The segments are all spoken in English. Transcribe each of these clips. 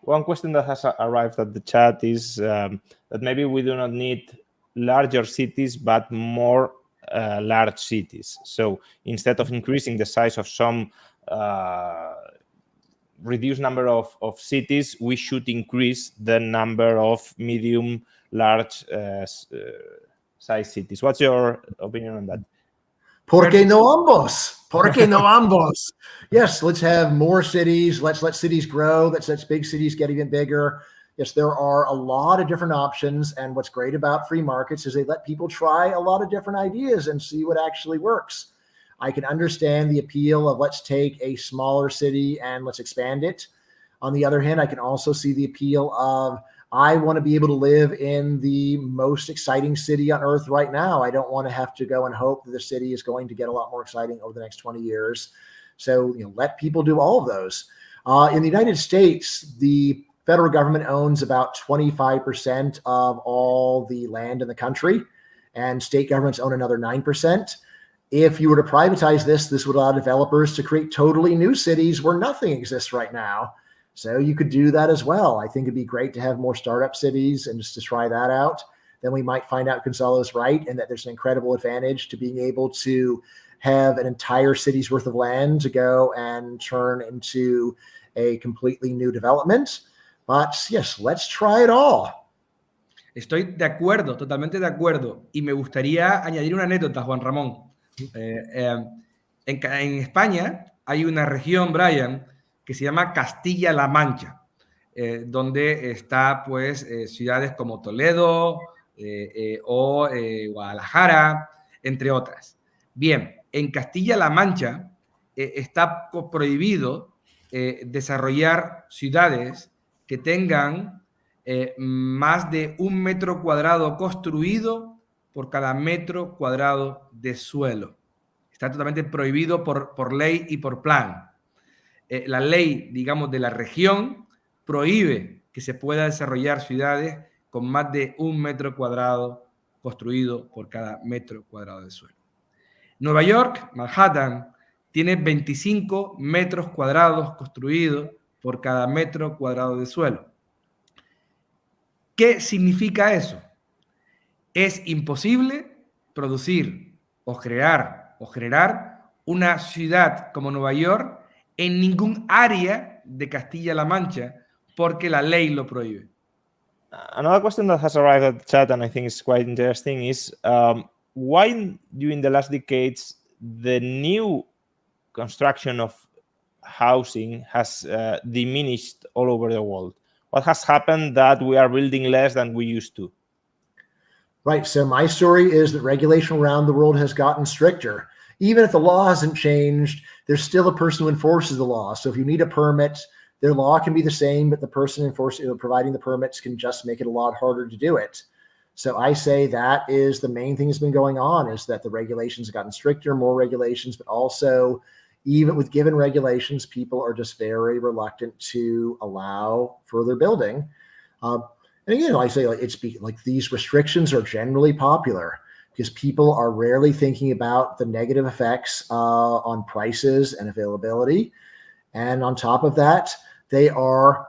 One question that has arrived at the chat is that maybe we do not need larger cities, but more large cities. So instead of increasing the size of some reduced number of cities, we should increase the number of medium, large size cities. What's your opinion on that? ¿Por qué no ambos? ¿Por qué no ambos? Yes, let's have more cities. Let's let cities grow. Let's let big cities get even bigger. Yes, there are a lot of different options. And what's great about free markets is they let people try a lot of different ideas and see what actually works. I can understand the appeal of let's take a smaller city and let's expand it. On the other hand, I can also see the appeal of I want to be able to live in the most exciting city on earth right now. I don't want to have to go and hope that the city is going to get a lot more exciting over the next 20 years. So, let people do all of those. In the United States, the federal government owns about 25% of all the land in the country, and state governments own another 9%. If you were to privatize this would allow developers to create totally new cities where nothing exists right now. So you could do that as well. I think it'd be great to have more startup cities and just to try that out. Then we might find out Gonzalo's right and that there's an incredible advantage to being able to have an entire city's worth of land to go and turn into a completely new development. But yes, let's try it all. Estoy de acuerdo, totalmente de acuerdo. Y me gustaría añadir una anécdota, Juan Ramón. En España hay una región, Brian, que se llama Castilla-La Mancha, donde está, pues, ciudades como Toledo o Guadalajara, entre otras. Bien, en Castilla-La Mancha está prohibido desarrollar ciudades que tengan más de 1 metro cuadrado construido por cada metro cuadrado de suelo. Está totalmente prohibido por ley y por plan. La ley, digamos, de la región prohíbe que se pueda desarrollar ciudades con más de 1 metro cuadrado construido por cada metro cuadrado de suelo. Nueva York, Manhattan, tiene 25 metros cuadrados construidos por cada metro cuadrado de suelo. ¿Qué significa eso? Es imposible producir o generar una ciudad como Nueva York en ningún área de Castilla-La Mancha porque la ley lo prohíbe. Another question that has arrived at the chat, and I think is quite interesting, is why during the last decades the new construction of housing has diminished all over the world? What has happened that we are building less than we used to? Right. So my story is that regulation around the world has gotten stricter. Even if the law hasn't changed, there's still a person who enforces the law. So if you need a permit, their law can be the same, but the person providing the permits can just make it a lot harder to do it. So I say that is the main thing that's been going on, is that the regulations have gotten stricter, more regulations, but also even with given regulations, people are just very reluctant to allow further building. And again, I say these restrictions are generally popular because people are rarely thinking about the negative effects on prices and availability. And on top of that, they are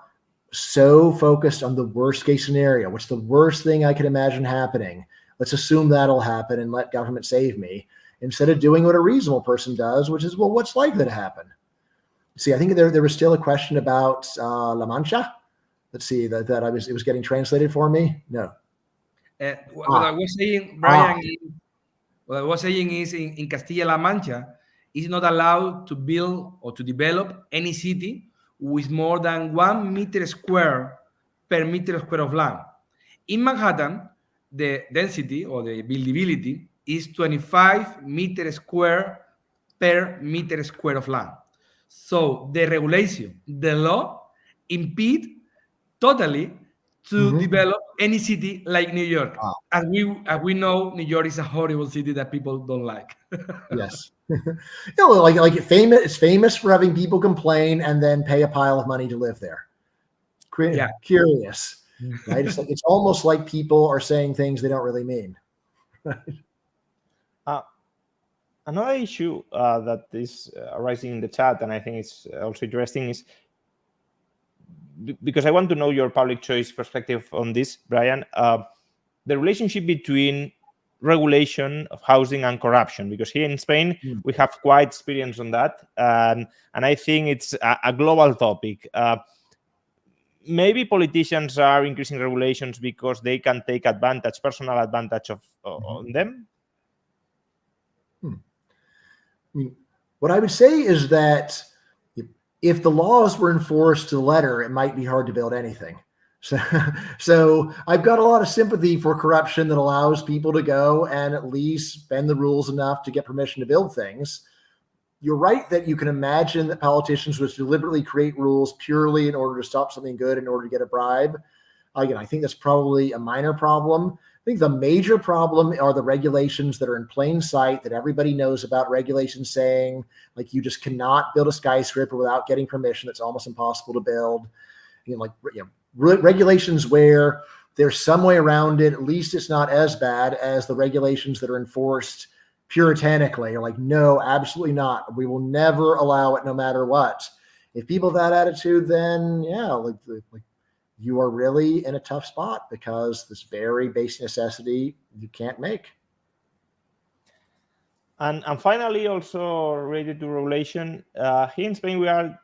so focused on the worst case scenario. What's the worst thing I can imagine happening? Let's assume that'll happen and let government save me, instead of doing what a reasonable person does, which is, well, what's likely to happen? See, I think there was still a question about La Mancha. Let's see, that it was getting translated for me. No. What I was saying, Brian, what I was saying is in Castilla-La Mancha, is not allowed to build or to develop any city with more than 1 meter square per meter square of land. In Manhattan, the density or the buildability is 25 meters square per meter square of land. So the regulation, the law, impede totally to develop any city like New York. As we know, New York is a horrible city that people don't like. Yes. It's famous for having people complain and then pay a pile of money to live there. Curious, right? It's almost like people are saying things they don't really mean. Another issue that is arising in the chat, and I think it's also interesting, is because I want to know your public choice perspective on this, Brian, the relationship between regulation of housing and corruption, because here in Spain we have quite experience on that, and I think it's a global topic. Maybe politicians are increasing regulations because they can take advantage, personal advantage on them. I mean, what I would say is that if the laws were enforced to the letter, it might be hard to build anything. So I've got a lot of sympathy for corruption that allows people to go and at least bend the rules enough to get permission to build things. You're right that you can imagine that politicians would deliberately create rules purely in order to stop something good, in order to get a bribe. Again, I think that's probably a minor problem. I think the major problem are the regulations that are in plain sight that everybody knows about. Regulations saying, like, you just cannot build a skyscraper without getting permission. It's almost impossible to build. Regulations where there's some way around it. At least it's not as bad as the regulations that are enforced puritanically. You're like, no, absolutely not. We will never allow it no matter what. If people have that attitude, then yeah, you are really in a tough spot, because this very basic necessity you can't make. And finally, also related to regulation, here in Spain we are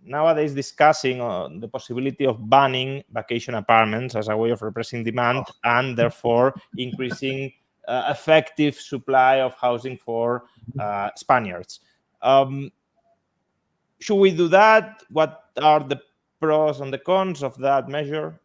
nowadays discussing the possibility of banning vacation apartments as a way of repressing demand and therefore increasing effective supply of housing for Spaniards. Should we do that? What are the pros and the cons of that measure?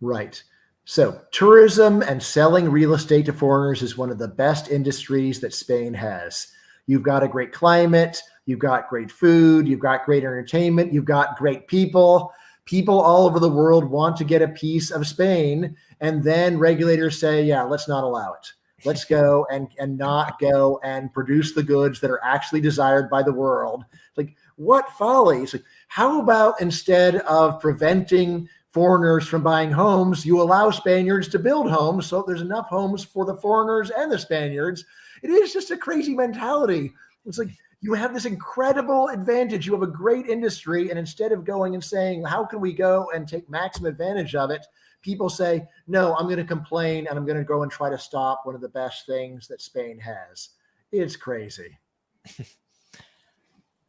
Right. So tourism and selling real estate to foreigners is one of the best industries that Spain has. You've got a great climate, you've got great food, you've got great entertainment, you've got great people. People all over the world want to get a piece of Spain, and then regulators say, yeah, let's not allow it. Let's go and not go and produce the goods that are actually desired by the world. Like, what folly. It's like, how about instead of preventing foreigners from buying homes, you allow Spaniards to build homes so there's enough homes for the foreigners and the Spaniards? It is just a crazy mentality. It's like, you have this incredible advantage. You have a great industry, and instead of going and saying, how can we go and take maximum advantage of it, people say, no, I'm going to complain and I'm going to go and try to stop one of the best things that Spain has. It's crazy.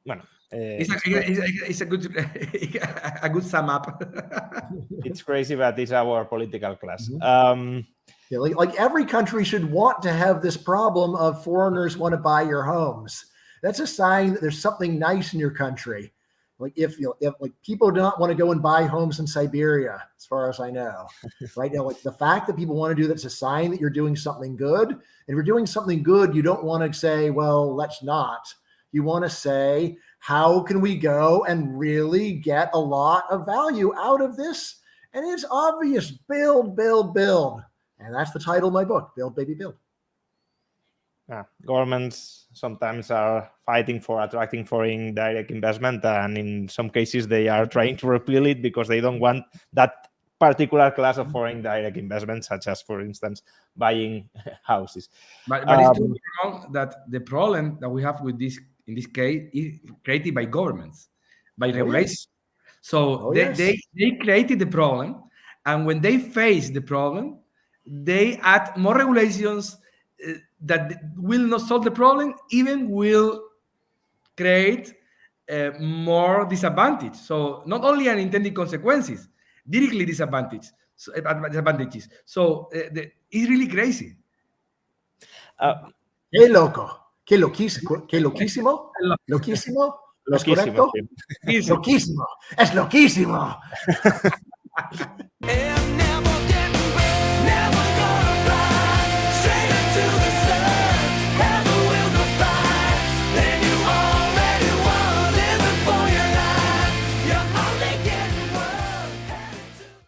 Bueno, it's a good sum up. It's crazy, but it's our political class. Yeah, like every country should want to have this problem of foreigners want to buy your homes. That's a sign that there's something nice in your country. Like if like people do not want to go and buy homes in Siberia, as far as I know, right now, like the fact that people want to do that's a sign that you're doing something good. And if you're doing something good, you don't want to say, well, let's not. You want to say, how can we go and really get a lot of value out of this? And it's obvious, build, build, build. And that's the title of my book, Build, Baby, Build. Governments sometimes are fighting for attracting foreign direct investment, and in some cases they are trying to repeal it because they don't want that particular class of foreign direct investment, such as, for instance, buying houses. But it's true that the problem that we have with this, in this case, is created by governments, by regulation. So they created the problem, and when they face the problem, they add more regulations that will not solve the problem, even will create more disadvantage. So not only unintended consequences, directly disadvantages. So it's really crazy. Qué loco. Qué loquísimo. Qué loquísimo. Loquísimo. ¿Es correcto? Sí. Loquísimo. Es loquísimo.